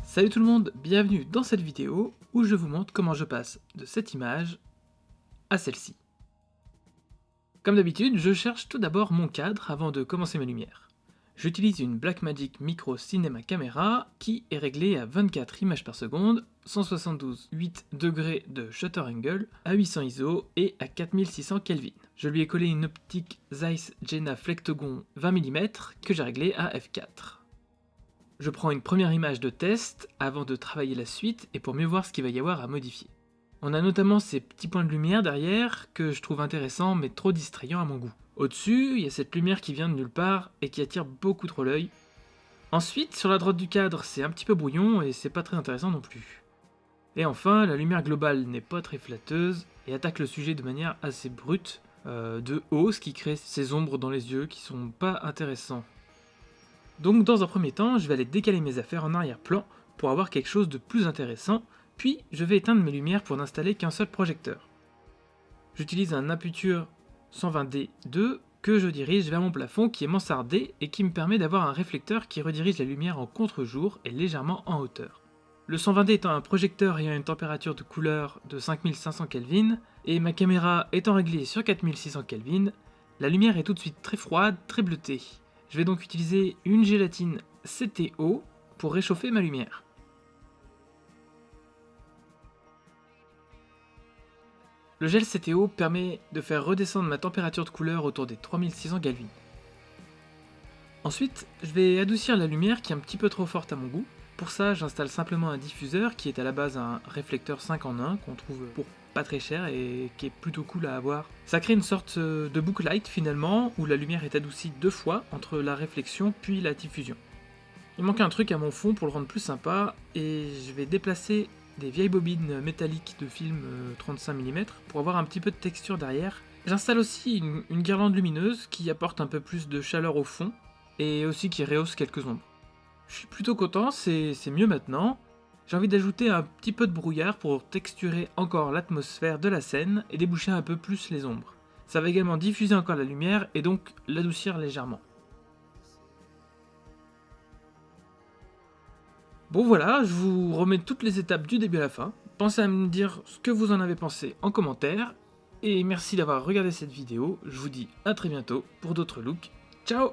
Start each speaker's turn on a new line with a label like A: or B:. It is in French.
A: Salut tout le monde, bienvenue dans cette vidéo où je vous montre comment je passe de cette image à celle-ci. Comme d'habitude, je cherche tout d'abord mon cadre avant de commencer mes lumières. J'utilise une Blackmagic Micro Cinema Camera qui est réglée à 24 images par seconde, 172,8 degrés de shutter angle, à 800 ISO et à 4600 Kelvin. Je lui ai collé une optique Zeiss Jena Flectogon 20 mm que j'ai réglée à f4. Je prends une première image de test avant de travailler la suite et pour mieux voir ce qu'il va y avoir à modifier. On a notamment ces petits points de lumière derrière que je trouve intéressants mais trop distrayants à mon goût. Au-dessus, il y a cette lumière qui vient de nulle part et qui attire beaucoup trop l'œil. Ensuite, sur la droite du cadre, c'est un petit peu brouillon et c'est pas très intéressant non plus. Et enfin, la lumière globale n'est pas très flatteuse et attaque le sujet de manière assez brute, de haut, ce qui crée ces ombres dans les yeux qui sont pas intéressants. Donc dans un premier temps, je vais aller décaler mes affaires en arrière-plan pour avoir quelque chose de plus intéressant, puis je vais éteindre mes lumières pour n'installer qu'un seul projecteur. J'utilise un Aputure 120D2 que je dirige vers mon plafond qui est mansardé et qui me permet d'avoir un réflecteur qui redirige la lumière en contre-jour et légèrement en hauteur. Le 120D étant un projecteur ayant une température de couleur de 5500 Kelvin et ma caméra étant réglée sur 4600 Kelvin, la lumière est tout de suite très froide, très bleutée. Je vais donc utiliser une gélatine CTO pour réchauffer ma lumière. Le gel CTO permet de faire redescendre ma température de couleur autour des 3600 Kelvin. Ensuite, je vais adoucir la lumière qui est un petit peu trop forte à mon goût. Pour ça, j'installe simplement un diffuseur qui est à la base un réflecteur 5 en 1 qu'on trouve pour pas très cher et qui est plutôt cool à avoir. Ça crée une sorte de booklight finalement, où la lumière est adoucie deux fois entre la réflexion puis la diffusion. Il manque un truc à mon fond pour le rendre plus sympa, et je vais déplacer des vieilles bobines métalliques de film 35 mm pour avoir un petit peu de texture derrière. J'installe aussi une guirlande lumineuse qui apporte un peu plus de chaleur au fond, et aussi qui rehausse quelques ombres. Je suis plutôt content, c'est mieux maintenant. J'ai envie d'ajouter un petit peu de brouillard pour texturer encore l'atmosphère de la scène et déboucher un peu plus les ombres. Ça va également diffuser encore la lumière et donc l'adoucir légèrement. Bon voilà, je vous remets toutes les étapes du début à la fin. Pensez à me dire ce que vous en avez pensé en commentaire. Et merci d'avoir regardé cette vidéo. Je vous dis à très bientôt pour d'autres looks. Ciao!